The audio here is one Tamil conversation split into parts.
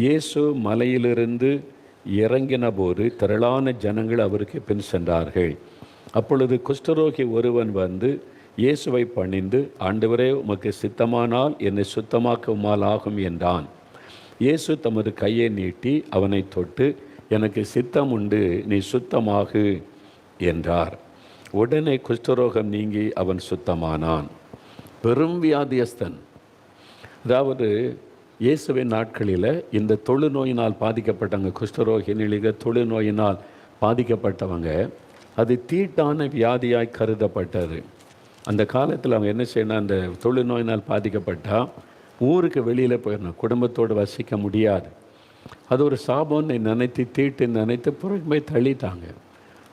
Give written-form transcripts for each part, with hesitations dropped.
இயேசு மலையிலிருந்து இறங்கின போது திரளான ஜனங்கள் அவருக்கு பின் சென்றார்கள். அப்பொழுது குஷ்டரோகி ஒருவன் வந்து இயேசுவை பணிந்து, ஆண்டவரே, உமக்கு சித்தமானால் என்னை சுத்தமாக்க உம்மால் ஆகும் என்றான். இயேசு தமது கையை நீட்டி அவனை தொட்டு, எனக்கு சித்தம் உண்டு, நீ சுத்தமாகு என்றார். உடனே குஷ்டரோகம் நீங்கி அவன் சுத்தமானான். பெரும் வியாதியஸ்தன். அதாவது இயேசுவின் நாட்களில் இந்த தொழுநோயினால் பாதிக்கப்பட்டவங்க, குஷ்டரோகினிலிக தொழுநோயினால் பாதிக்கப்பட்டவங்க, அது தீட்டான வியாதியாய் கருதப்பட்டது. அந்த காலத்தில் அவங்க என்ன செய்யணும், அந்த தொழுநோயினால் பாதிக்கப்பட்டால் ஊருக்கு வெளியில் போயிடணும், குடும்பத்தோடு வசிக்க முடியாது. அது ஒரு சாபம்னு நினைத்து, தீட்டு நினைத்து புறமே தள்ளிட்டாங்க.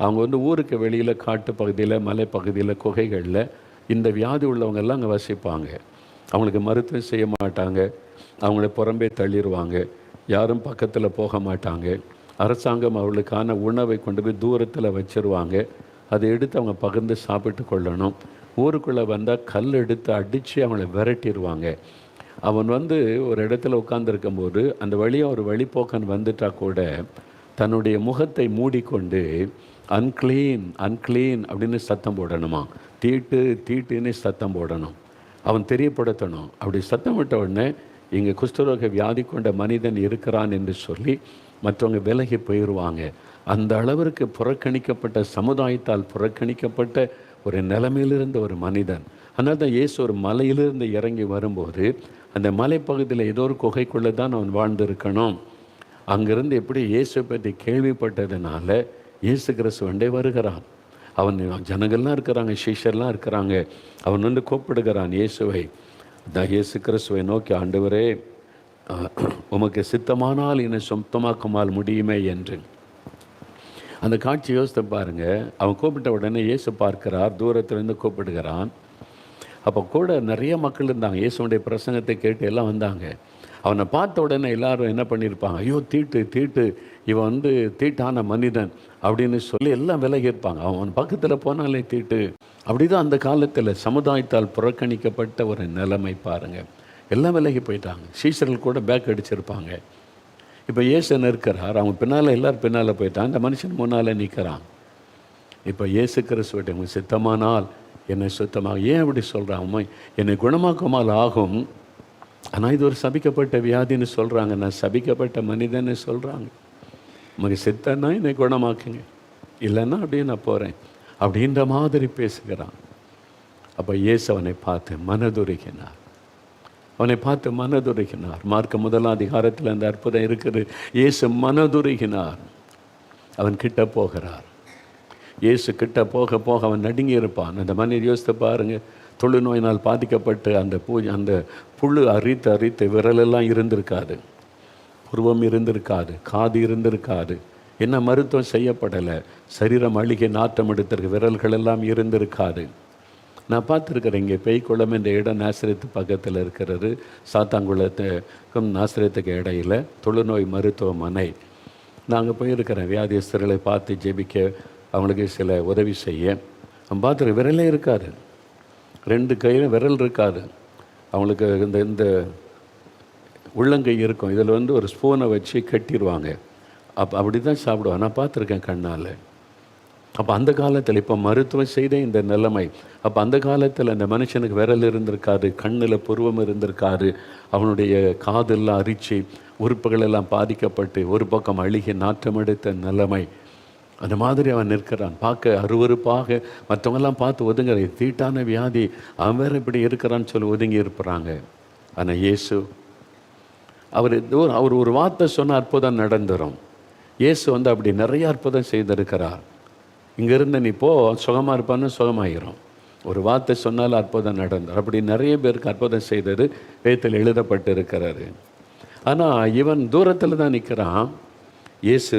அவங்க வந்து ஊருக்கு வெளியில் காட்டு பகுதியில், மலைப்பகுதியில், குகைகளில் இந்த வியாதி உள்ளவங்கெல்லாம் அங்கே வசிப்பாங்க. அவங்களுக்கு மருத்துவம் செய்ய மாட்டாங்க, அவங்கள புறம்பே தள்ளிடுவாங்க, யாரும் பக்கத்தில் போக மாட்டாங்க. அரசாங்கம் அவளுக்கான உணவை கொண்டு போய் தூரத்தில் வச்சுருவாங்க, அதை எடுத்து அவங்க பகிர்ந்து சாப்பிட்டு கொள்ளணும். ஊருக்குள்ளே வந்தால் கல் எடுத்து அடித்து அவங்கள விரட்டிடுவாங்க. அவன் வந்து ஒரு இடத்துல உட்கார்ந்துருக்கும்போது அந்த வழியாக ஒரு வழிப்போக்கன் வந்துட்டால் கூட தன்னுடைய முகத்தை மூடிக்கொண்டு அன்க்ளீன் அன்க்ளீன் அப்படின்னு சத்தம் போடணுமா, தீட்டு தீட்டுன்னு சத்தம் போடணும், அவன் தெரியப்படுத்தணும். அப்படி சத்தம் விட்ட உடனே இங்கே குஷ்டரோக வியாதி கொண்ட மனிதன் இருக்கிறான் என்று சொல்லி மற்றவங்க விலகி போயிடுவாங்க. அந்த அளவிற்கு புறக்கணிக்கப்பட்ட, சமுதாயத்தால் புறக்கணிக்கப்பட்ட ஒரு நிலைமையிலிருந்த ஒரு மனிதன். அதனால் தான் இயேசு ஒரு மலையிலிருந்து இறங்கி வரும்போது அந்த மலைப்பகுதியில் ஏதோ ஒரு குகைக்குள்ளே தான் அவன் வாழ்ந்திருக்கணும். அங்கிருந்து எப்படி இயேசு பற்றி கேள்விப்பட்டதுனால இயேசு கிறிஸ்து வண்டே வருகிறான். அவன் ஜனங்கள்லாம் இருக்கிறாங்க, சீஷர்லாம் இருக்கிறாங்க. அவன் வந்து கூப்பிடுகிறான் இயேசுவை. இயேசு கிறிஸ்துவை நோக்கி, ஆண்டவரே, உமக்கு சித்தமானால் என்னை சுத்தமாக்குமால் முடியுமே என்று. அந்த காட்சி யோசித்து பாருங்கள். அவன் கூப்பிட்ட உடனே இயேசு பார்க்கிறார், தூரத்திலிருந்து கூப்பிடுகிறான். அப்போ கூட நிறைய மக்கள் இருந்தாங்க, இயேசுடைய பிரசங்கத்தை கேட்டு எல்லாம் வந்தாங்க. அவனை பார்த்த உடனே எல்லாரும் என்ன பண்ணியிருப்பாங்க, ஐயோ தீட்டு தீட்டு, இவன் வந்து தீட்டான மனிதன் அப்படின்னு சொல்லி எல்லாம் விலகி இருப்பாங்க. அவன் பக்கத்தில் போனாலே தீட்டு. அப்படி தான் அந்த காலத்தில் சமுதாயத்தால் புறக்கணிக்கப்பட்ட ஒரு நிலைமை பாருங்கள். எல்லாம் விலகி போயிட்டாங்க. சீசர்கள் கூட பேக் அடிச்சிருப்பாங்க. இப்போ இயேசு நிற்கிறார், அவங்க பின்னால் எல்லோரும் பின்னால் போயிட்டான், அந்த மனுஷன் முன்னால் நிற்கிறான். இப்போ இயேசு கிறிஸ்துவிட்ட உங்கள் சித்தமானால் என்னை சுத்தமாக, ஏன் அப்படி சொல்கிறான், அம்மா என்னை குணமாக்குமால் ஆகும். ஆனால் இது ஒரு சபிக்கப்பட்ட வியாதின்னு சொல்கிறாங்க, நான் சபிக்கப்பட்ட மனிதன்னு சொல்கிறாங்க. உமக்கு சித்தன்னா என்னை குணமாக்குங்க, இல்லைன்னா அப்படியே நான் போகிறேன் அப்படின்ற மாதிரி பேசுகிறான். அப்போ இயேசு அவனை பார்த்து மனதுருகினார். மார்க்க 1 அதிகாரத்தில் அந்த அற்புதம் இருக்குது. இயேசு மனதுருகினார். அவன் கிட்ட போகிறார். இயேசு கிட்ட போக போக அவன் நடுங்கி இருப்பான். அந்த மனிதர் யோசித்து பாருங்கள், தொழுநோயினால் பாதிக்கப்பட்டு அந்த புழு அரித்து விரலெல்லாம் இருந்திருக்காது, புருவம் இருந்திருக்காது, காது இருந்திருக்காது, என்ன மருத்துவம் செய்யப்படலை, சரீரம் அழுகி நாட்டம் எடுத்திருக்கு, விரல்களெல்லாம் இருந்திருக்காது. நான் பார்த்துருக்கிறேன், இங்கே பேய்க்குளம் என்ற இடம் நாசரேத்து பக்கத்தில் இருக்கிறது. சாத்தாங்குளத்துக்கும் நாசரேத்துக்கு இடையில் தொழுநோய் மருத்துவமனை. நாங்கள் போயிருக்கிறேன் வியாதியஸ்தர்களை பார்த்து ஜெபிக்க, அவங்களுக்கு சில உதவி செய்ய. அவன் பார்த்துருக்க விரலே இருக்காது, 2 கையிலும் விரல் இருக்காது. அவங்களுக்கு இந்த உள்ளங்கை இருக்கும், இதில் வந்து ஒரு ஸ்பூனை வச்சு கட்டிடுவாங்க. அப்படி தான் சாப்பிடுவான். நான் பார்த்துருக்கேன் கண்ணால். அப்போ அந்த காலத்தில், இப்போ மருத்துவம் செய்த இந்த நிலைமை, அப்போ அந்த காலத்தில் அந்த மனுஷனுக்கு விரல் இருந்திருக்காது, கண்ணில் புருவம் இருந்திருக்காது, அவனுடைய காதெல்லாம் அரிச்சு உறுப்புகள் எல்லாம் பாதிக்கப்பட்டு ஒரு பக்கம் அழுகி நாற்றம் எடுத்த நிலைமை. அந்த மாதிரி அவன் நிற்கிறான், பார்க்க அருவருப்பாக. மற்றவங்கெல்லாம் பார்த்து ஒதுங்குற, தீட்டான வியாதி, அவன் வேறு இப்படி இருக்கிறான்னு சொல்லி ஒதுங்கி இருப்பாங்க. ஆனால் இயேசு அவர் ஒரு வார்த்தை சொன்ன அற்புதம் நடந்துடும். இயேசு வந்து அப்படி நிறைய அற்புதம் செய்திருக்கிறார். இங்கேருந்து நீ போ, சுகமாக இருப்பான்னு சுகமாகிரும். ஒரு வார்த்தை சொன்னால் அற்புதம் நடந்தார். அப்படி நிறைய பேருக்கு அற்புதம் செய்தது வேதத்தில் எழுதப்பட்டு இருக்கிறாரு. ஆனால் இவன் தூரத்தில் தான் நிற்கிறான். இயேசு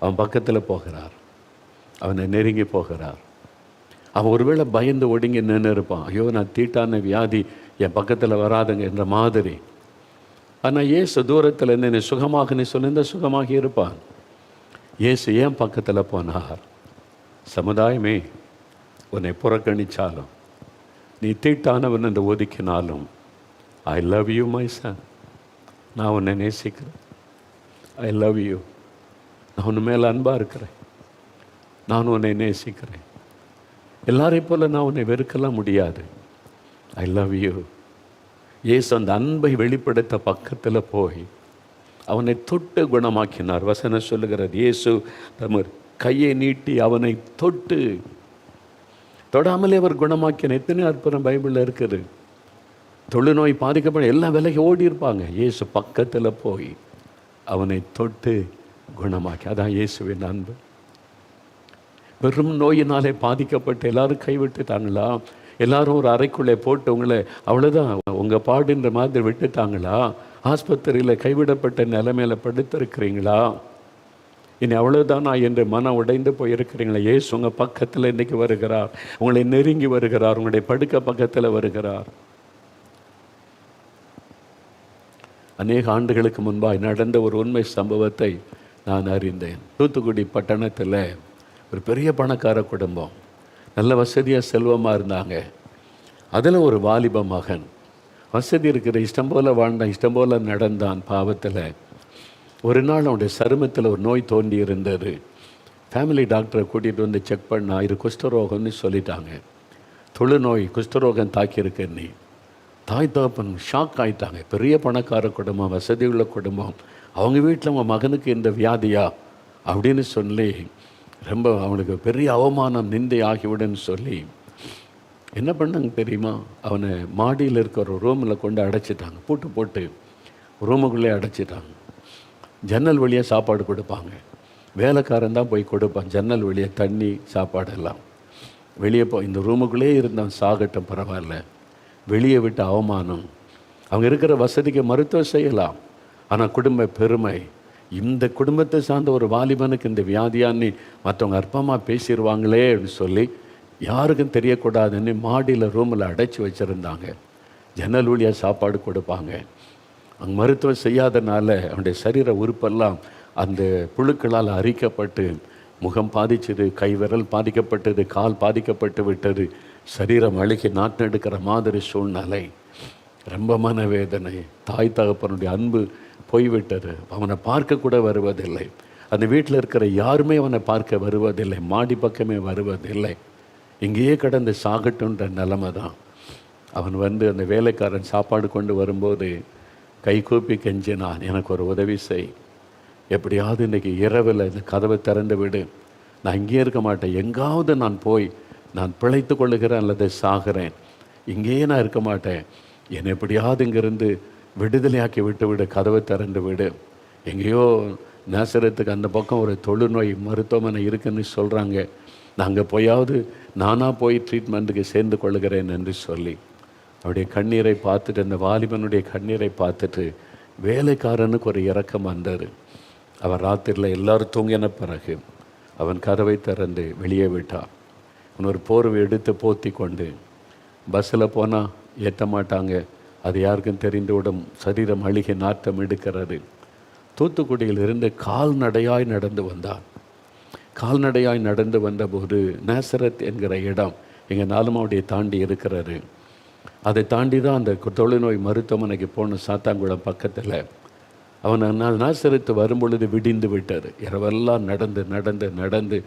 அவன் பக்கத்தில் போகிறார், அவனை நெருங்கி போகிறார். அவன் ஒருவேளை பயந்து ஒடுங்கி நின்று இருப்பான், ஐயோ நான் தீட்டான வியாதி, என் பக்கத்தில் வராதுங்க என்ற மாதிரி. ஆனால் இயேசு தூரத்தில் என்னை சுகமாக சொல்லியிருந்த சுகமாகி இருப்பான். இயேசு ஏன் பக்கத்தில் போனார்? சமுதாயமே உன்னை புறக்கணித்தாலும், நீ தீட்டானவன் என்று ஒதுக்கினாலும், I love you my son, நான் உன்னை நேசிக்கிறேன், ஐ லவ் யூ, நான் உன் மேலே அன்பாக இருக்கிறேன், நான் உன்னை நேசிக்கிறேன், எல்லாரையும் போல் நான் உன்னை வெறுக்கலாம் முடியாது, ஐ லவ் யூ. இயேசு அந்த அன்பை வெளிப்படுத்த பக்கத்தில் போய் அவனை தொட்டு குணமாக்கினார். வசனம் சொல்லுகிறது, இயேசு தம் கையை நீட்டி அவனை தொடாமலே அவர் குணமாக்கின. எத்தனை அற்புதம் பைபிளில் இருக்குது. தொழுநோய் பாதிக்கப்பட எல்லாம் விலகி ஓடி இருப்பாங்க. இயேசு பக்கத்தில் போய் அவனை தொட்டு குணமாக்கி. அதான் இயேசுவின் அன்பு. வெறும் நோயினாலே பாதிக்கப்பட்டு எல்லாரும் கைவிட்டுட்டாங்களா? எல்லாரும் ஒரு அறைக்குள்ளே போட்டு உங்களை அவ்வளோதான் உங்கள் பாடுன்ற மாதிரி விட்டுட்டாங்களா? ஆஸ்பத்திரியில் கைவிடப்பட்ட நிலைமையில் படுத்திருக்கிறீங்களா? இனி அவ்வளோதானா என்று மனம் உடைந்து போயிருக்கிறீங்களா? இயேசு உங்கள் பக்கத்தில் இன்றைக்கி வருகிறார், உங்களை நெருங்கி வருகிறார், உங்களுடைய படுக்க பக்கத்தில் வருகிறார். அநேக ஆண்டுகளுக்கு முன்பாக நடந்த ஒரு உண்மை சம்பவத்தை நான் அறிந்தேன். தூத்துக்குடி பட்டணத்தில் ஒரு பெரிய பணக்கார குடும்பம், நல்ல வசதியாக செல்வமாக இருந்தாங்க. அதில் ஒரு வாலிப மகன் வசதி இருக்கிற, இஷ்டம் போல் வாழ்ந்தான், இஷ்டம் போல் நடந்தான். பாவத்தில் ஒரு நாள் அவனுடைய சருமத்தில் ஒரு நோய் தோண்டி இருந்தது. ஃபேமிலி டாக்டரை கூட்டிகிட்டு வந்து செக் பண்ணால் இது குஷ்டரோகம்னு சொல்லிட்டாங்க. தொழுநோய், குஷ்டரோகம் தாக்கியிருக்கு. நீ தாய் தகப்பன் ஷாக் ஆகிட்டாங்க. பெரிய பணக்கார குடும்பம், வசதி உள்ள குடும்பம், அவங்க வீட்டில் அவங்க மகனுக்கு இந்த வியாதியா அப்படின்னு சொல்லி ரொம்ப அவனுக்கு பெரிய அவமானம், நிந்தை ஆகிவிடுன்னு சொல்லி என்ன பண்ணாங்க தெரியுமா? அவனை மாடியில் இருக்கிற ஒரு ரூமில் கொண்டு அடைச்சிட்டாங்க. பூட்டு போட்டு ரூமுக்குள்ளே அடைச்சிட்டாங்க. ஜன்னல் வழியாக சாப்பாடு கொடுப்பாங்க. வேலைக்காரன் தான் போய் கொடுப்பான். ஜன்னல் வழியாக தண்ணி சாப்பாடெல்லாம். வெளியே இந்த ரூமுக்குள்ளே இருந்தவன் சாகட்டும் பரவாயில்ல, வெளியே விட்ட அவமானம். அவங்க இருக்கிற வசதிக்கு மருத்துவம் செய்யலாம், ஆனால் குடும்ப பெருமை. இந்த குடும்பத்தை சார்ந்த ஒரு வாலிபனுக்கு இந்த வியாதியான்னு மற்றவங்க அற்பமாக பேசிடுவாங்களே அப்படின்னு சொல்லி யாருக்கும் தெரியக்கூடாதுன்னு மாடியில் ரூமில் அடைச்சி வச்சுருந்தாங்க. ஜன்னல் வழியாக சாப்பாடு கொடுப்பாங்க. அங்கே மருத்துவம் செய்யாதனால அவனுடைய சரீர உறுப்பெல்லாம் அந்த புழுக்களால் அரிக்கப்பட்டு முகம் பாதிச்சது, கை விரல் பாதிக்கப்பட்டது, கால் பாதிக்கப்பட்டு விட்டது, சரீரம் அழுகி நாட்டெடுக்கிற மாதிரி சூழ்நிலை. ரொம்ப மனவேதனை. தாய் தகப்பனுடைய அன்பு போய்விட்டது. அவனை பார்க்க கூட வருவதில்லை. அந்த வீட்டில் இருக்கிற யாருமே அவனை பார்க்க வருவதில்லை, மாடி பக்கமே வருவதில்லை. இங்கேயே கடந்து சாகட்டுன்ற நிலைமை தான். அவன் வந்து அந்த வேலைக்காரன் சாப்பாடு கொண்டு வரும்போது கை கூப்பி கெஞ்சினான், எனக்கு ஒரு உதவி செய், எப்படியாவது இன்றைக்கி இரவில் இந்த கதவை திறந்து விடு, நான் இங்கேயே இருக்க மாட்டேன், எங்காவது நான் போய் நான் பிழைத்து கொள்ளுகிறேன் அல்லது சாகிறேன், இங்கேயே நான் இருக்க மாட்டேன், என்னை எப்படியாவது இங்கேருந்து விடுதலையாக்கி விட்டு விடு, கதவை திறந்து விடு. எங்கேயோ நேசரத்துக்கு அந்த பக்கம் ஒரு தொழுநோய் மருத்துவமனை இருக்குன்னு சொல்கிறாங்க, நாங்கள் போயாவது நானாக போய் ட்ரீட்மெண்ட்டுக்கு சேர்ந்து கொள்ளுகிறேன் என்று சொல்லி அவருடைய கண்ணீரை பார்த்துட்டு, அந்த வாலிபனுடைய கண்ணீரை பார்த்துட்டு வேலைக்காரனுக்கு ஒரு இரக்கம் வந்தார். அவன் ராத்திரியில் எல்லோரும் தூங்கின பிறகு அவன் கதவை திறந்து வெளியே விட்டான். அவன் ஒரு போர்வை எடுத்து போத்தி கொண்டு பஸ்ஸில் போனால் ஏற்ற மாட்டாங்க, அது யாருக்கும் தெரிந்துவிடும், சரீரம் அழுகி நாட்டம் எடுக்கிறது. தூத்துக்குடியில் இருந்து கால்நடையாய் நடந்து வந்தான். கால்நடையாய் நடந்து வந்தபோது நேசரத் என்கிற இடம் எங்கள் நாலுமாவுடைய தாண்டி இருக்கிறாரு. அதை தாண்டி தான் அந்த தொழுநோய் மருத்துவமனைக்கு போன சாத்தாங்குளம் பக்கத்தில். அவன் நேசரத்து வரும்பொழுது விடிந்து விட்டார். இரவெல்லாம் நடந்து நடந்து நடந்து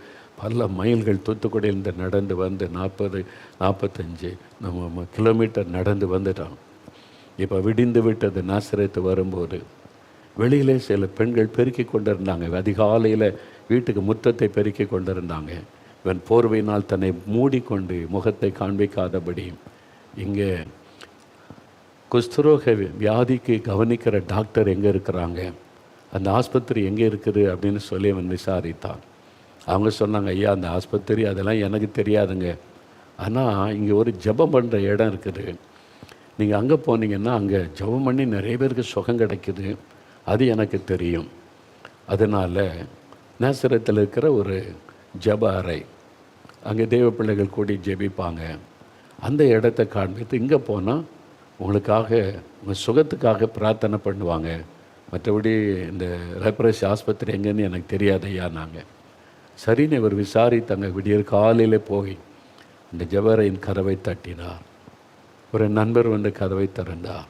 பல மைல்கள் தூத்துக்குடியிலிருந்து நடந்து வந்து 40-45 நம்ம கிலோமீட்டர் நடந்து வந்துட்டான். இப்போ விடிந்து விட்டது. நேசரத்து வரும்போது வெளியிலே சில பெண்கள் பெருக்கி கொண்டிருந்தாங்க. அதிகாலையில் வீட்டுக்கு முற்றத்தை பெருக்கி கொண்டிருந்தாங்க. இவன் போர்வையினால் தன்னை மூடிக்கொண்டு முகத்தை காண்பிக்காதபடி, இங்கே குஷ்டரோக வியாதிக்கு கவனிக்கிற டாக்டர் எங்கே இருக்கிறாங்க, அந்த ஆஸ்பத்திரி எங்கே இருக்குது அப்படின்னு சொல்லி அவன் விசாரித்தான். அவங்க சொன்னாங்க, ஐயா அந்த ஆஸ்பத்திரி அதெல்லாம் எனக்கு தெரியாதுங்க, ஆனால் இங்கே ஒரு ஜெபம் பண்ணுற இடம் இருக்குது, நீங்கள் அங்கே போனீங்கன்னா அங்கே ஜெபம் பண்ணி நிறைய பேருக்கு சுகம் கிடைக்குது, அது எனக்கு தெரியும். அதனால் நேசரத்தில் இருக்கிற ஒரு ஜெப அறை, அங்கே தேவ பிள்ளைகள் கூடி ஜெபிப்பாங்க, அந்த இடத்த காண்பித்து இங்கே போனால் உங்களுக்காக உங்கள் சுகத்துக்காக பிரார்த்தனை பண்ணுவாங்க, மற்றபடி இந்த ரெப்ரஸ் ஆஸ்பத்திரி எங்கேன்னு எனக்கு தெரியாதையா. நாங்கள் சரின்னு இவர் விசாரித்தாங்க. விடியற் காலையில் போய் அந்த ஜெப அறையின் கதவை தட்டினார். ஒரு நண்பர் வந்து கதவை திறந்தார்.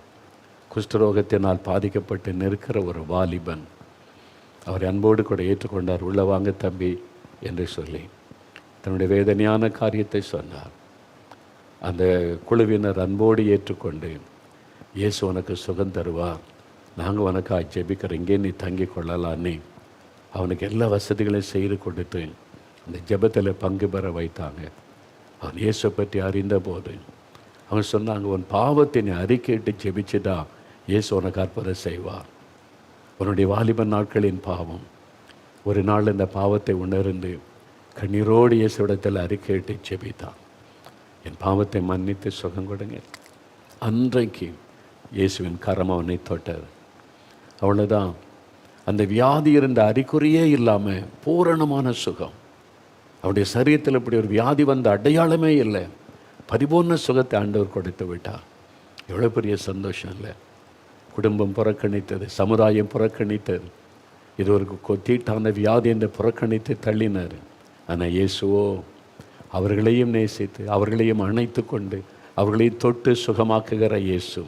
குஷ்டரோகத்தினால் பாதிக்கப்பட்டு நிற்கிற ஒரு வாலிபன் அவரை அன்போடு கூட ஏற்றுக்கொண்டார். உள்ள வாங்க தம்பி என்று சொல்லி தன்னுடைய வேதனையான காரியத்தை சொன்னார். அந்த குழுவினர் அன்போடு ஏற்றுக்கொண்டு, இயேசு உனக்கு சுகம் தருவார், நாங்கள் உனக்கு ஜெபிக்கிறோம், இங்கே நீ தங்கி கொள்ளலான்னு அவனுக்கு எல்லா வசதிகளையும் செய்து கொடுத்து அந்த ஜெபத்தில் பங்கு பெற வைத்தாங்க. அவன் இயேசு பற்றி அறிந்த போது அவன் சொன்னாங்க, உன் பாவத்தை நீ அறிக்கையிட்டு ஜெபிச்சுதா இயேசு உனக்கு அற்புதம் செய்வார். உன்னுடைய வாலிப நாட்களின் பாவம், ஒரு நாள் இந்த பாவத்தை உணர்ந்து கண்ணீரோடு இயேசுவிடத்தில் அறிக்கையிட்டு ஜெபித்தான். என் பாவத்தை மன்னித்து சுகம் கொடுங்க. அன்றைக்கு இயேசுவின் கரம் அவனை தொட்டார். அவ்வளோதான். அந்த வியாதி இருந்த அறிகுறியே இல்லாமல் பூரணமான சுகம். அவருடைய சரீரத்தில் இப்படி ஒரு வியாதி வந்த அடையாளமே இல்லை. பரிபூர்ண சுகத்தை ஆண்டவர் கொடுத்து விட்டார். எவ்வளோ பெரிய சந்தோஷம் இல்லை? குடும்பம் புறக்கணித்தது, சமுதாயம் புறக்கணித்தது, இது ஒரு தீட்டான வியாதி என்று புறக்கணித்து தள்ளினார். ஆனால் இயேசுவோ அவர்களையும் நேசித்து அவர்களையும் அணைத்து கொண்டு அவர்களையும் தொட்டு சுகமாக்குகிற இயேசு.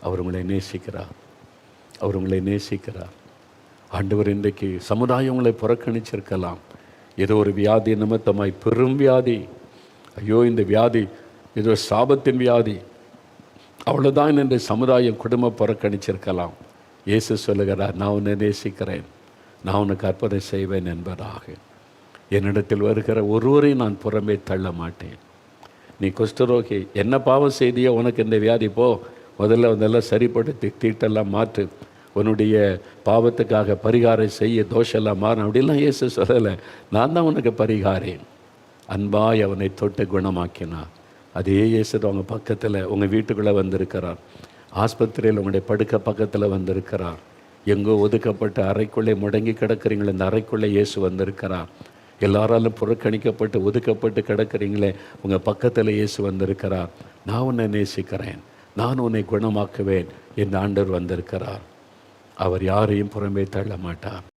அவர் உங்களை நேசிக்கிறார், அவர் உங்களை நேசிக்கிறார். ஆண்டவர் இன்றைக்கு சமுதாயம் உங்களை புறக்கணிச்சிருக்கலாம். ஏதோ ஒரு வியாதி நிமித்தமாய், பெரும் வியாதி, ஐயோ இந்த வியாதி ஏதோ சாபத்தின் வியாதி, அவ்வளோதான் என்று சமுதாயம் குடும்பம் புறக்கணிச்சிருக்கலாம். இயேசு சொல்லுகிறார், நான் உன்னை நேசிக்கிறேன், நான் உனக்கு அற்புதம் செய்வேன் என்பதாக. என்னிடத்தில் வருகிற ஒருவரையும் நான் புறமே தள்ள மாட்டேன். நீ குஷ்டரோகி, என்ன பாவம் செய்தியோ உனக்கு இந்த வியாதி, போ முதல்ல அதெல்லாம் சரிப்படுத்தி தீட்டெல்லாம் மாற்று, உன்னுடைய பாவத்துக்காக பரிகாரம் செய்ய, தோஷெல்லாம் மாறும் அப்படிலாம் இயேசு சொல்லலை. நான் தான் உனக்கு பரிகாரேன். அன்பாய் அவனை தொட்டு குணமாக்கினார். அதே இயேசு அவங்க பக்கத்தில் உங்கள் வீட்டுக்குள்ளே வந்திருக்கிறார். ஆஸ்பத்திரியில் உங்களுடைய படுக்க பக்கத்தில் வந்திருக்கிறார். எங்கோ ஒதுக்கப்பட்ட அறைக்குள்ளே முடங்கி கிடக்கிறீங்களே, இந்த அறைக்குள்ளே இயேசு வந்திருக்கிறார். எல்லாராலும் புறக்கணிக்கப்பட்டு ஒதுக்கப்பட்டு கிடக்கிறீங்களே, உங்கள் பக்கத்தில் இயேசு வந்திருக்கிறார். நான் உன்னை நேசிக்கிறேன், நான் உன்னை குணமாக்குவேன் என்று ஆண்டவர் வந்திருக்கிறார். அவர் யாரையும் புறமே தள்ள மாட்டார்.